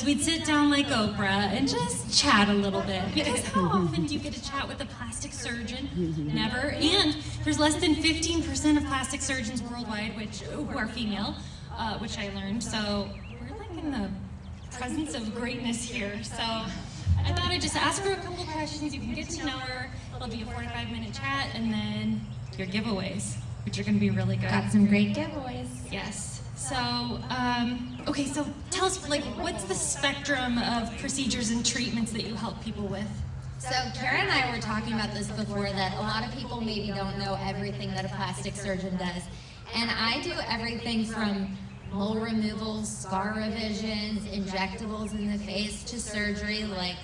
We'd sit down like Oprah and just chat a little bit, because how often do you get to chat with a plastic surgeon? Never. And there's less than 15% of plastic surgeons worldwide who are female, which I learned. So we're like in the presence of greatness here. So I thought I'd just ask her a couple questions. You can get to know her. It'll be a 45-minute chat, and then your giveaways, which are going to be really good. Got some great giveaways. Yes. So, okay, so tell us, like, what's the spectrum of procedures and treatments that you help people with? So Kara and I were talking about this before, that a lot of people maybe don't know everything that a plastic surgeon does. And I do everything from mole removals, scar revisions, injectables in the face, to surgery, like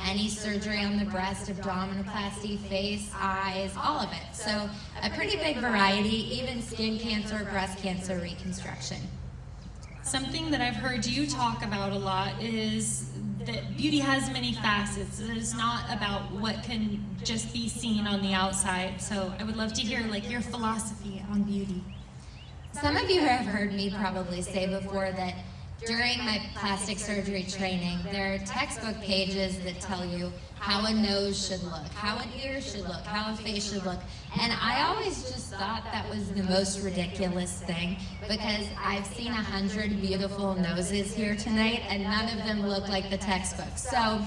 any surgery on the breast, abdominoplasty, face, eyes, all of it. So a pretty big variety, even skin cancer, breast cancer, reconstruction. Something that I've heard you talk about a lot is that beauty has many facets. It's not about what can just be seen on the outside. So I would love to hear, like, your philosophy on beauty. Some of you have heard me probably say before that during my plastic surgery training, there are textbook pages that tell you how a nose should look, how an ear should look, how a face should look. And I always just thought that was the most ridiculous thing, because I've seen 100 beautiful noses here tonight and none of them look like the textbook. So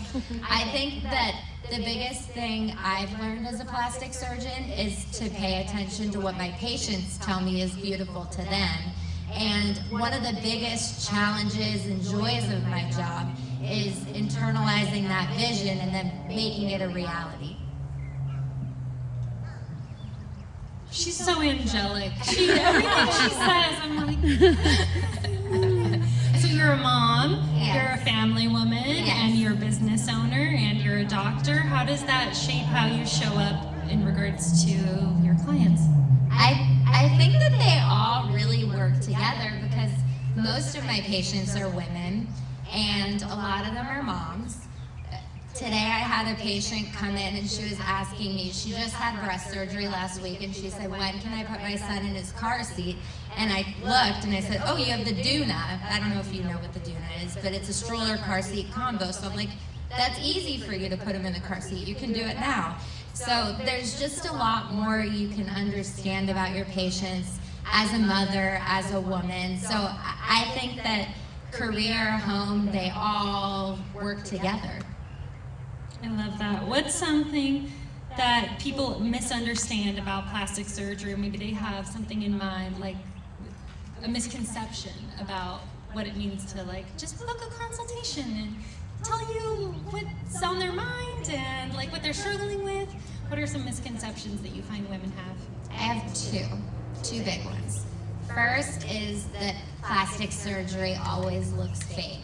I think that the biggest thing I've learned as a plastic surgeon is to pay attention to what my patients tell me is beautiful to them. And one of the biggest challenges and joys of my job is internalizing that vision and then making it a reality. She's so angelic. Everything she says, I'm like... So you're a mom, Yes. you're a family woman, Yes. and you're a business owner, and you're a doctor. How does that shape how you show up in regards to your clients? I think that they all really work together, because most of my patients are women and a lot of them are moms. Today I had a patient come in and she was asking me, she just had breast surgery last week, and she said, when can I put my son in his car seat? And I looked and I said, oh, you have the Duna. I don't know if you know what the Duna is, but it's a stroller car seat combo. So I'm like, that's easy for you to put him in the car seat. You can do it now. So there's just a lot more you can understand about your patients as a mother, as a woman. So I think that career, home, they all work together. I love that. What's something that people misunderstand about plastic surgery? Maybe they have something in mind, like a misconception about what it means to, like, just book a consultation and tell you what's on their mind and, like, what they're struggling with. What are some misconceptions that you find women have? I have two big ones. First is that plastic surgery always looks fake.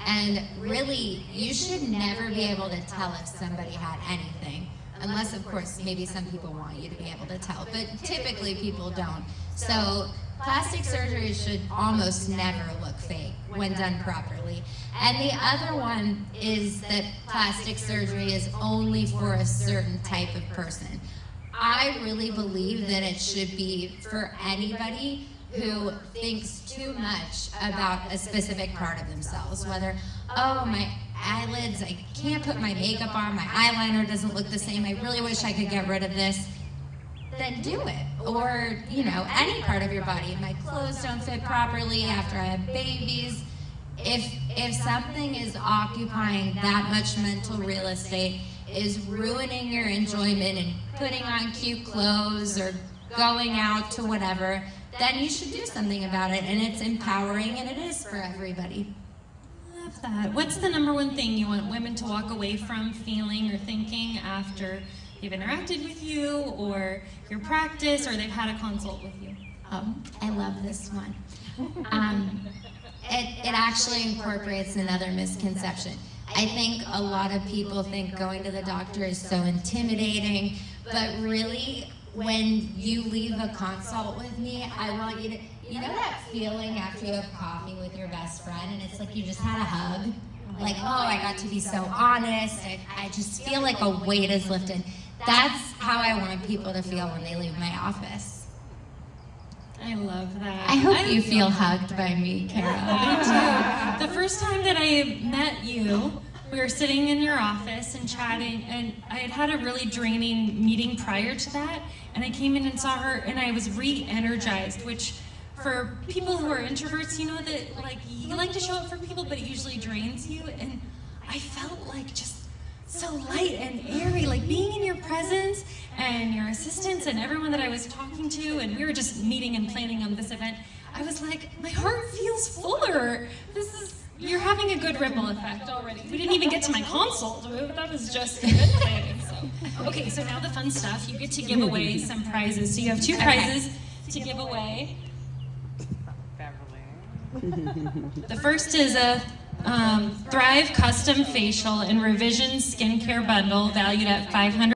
And really, you should never be able to tell if somebody had anything. Unless, of course, maybe some people want you to be able to tell, but typically people don't. So plastic surgery should almost never look fake when done properly. And the other one is that plastic surgery is only for a certain type of person. I really believe that it should be for anybody who thinks too much about a specific part of themselves, whether, oh, my eyelids, I can't put my makeup on, my eyeliner doesn't look the same, I really wish I could get rid of this, then do it. Or, you know, any part of your body. My clothes don't fit properly after I have babies. If something is occupying that much mental real estate, is ruining your enjoyment and putting on cute clothes or going out to whatever, then you should do something about it. And it's empowering, and it is for everybody. I love that. What's the number one thing you want women to walk away from feeling or thinking after they've interacted with you or your practice or they've had a consult with you? Oh, I love this one. It actually incorporates another misconception. I think a lot of people think going to the doctor is so intimidating, but really, when you leave a consult with me, I want you to, you know that feeling after you have coffee with your best friend and it's like you just had a hug? Like, oh, I got to be so honest, I just feel like a weight is lifted. That's how I want people to feel when they leave my office. I love that. I hope you feel hugged by me, Carol. I do. The first time that I met you, we were sitting in your office and chatting, and I had had a really draining meeting prior to that, and I came in and saw her, and I was re-energized, which for people who are introverts, you know that like you like to show up for people, but it usually drains you, and I felt like just so light and airy, like being in your presence and your assistants and everyone that I was talking to, and we were just meeting and planning on this event. I was like, my heart feels fuller. You're having a good ripple effect already. We didn't even get to my consult. That was just event planning. So. Okay, so now the fun stuff. You get to give away some prizes. So you have 2 prizes to give away. The first is a Thrive Custom Facial and Revision Skincare Bundle valued at $500.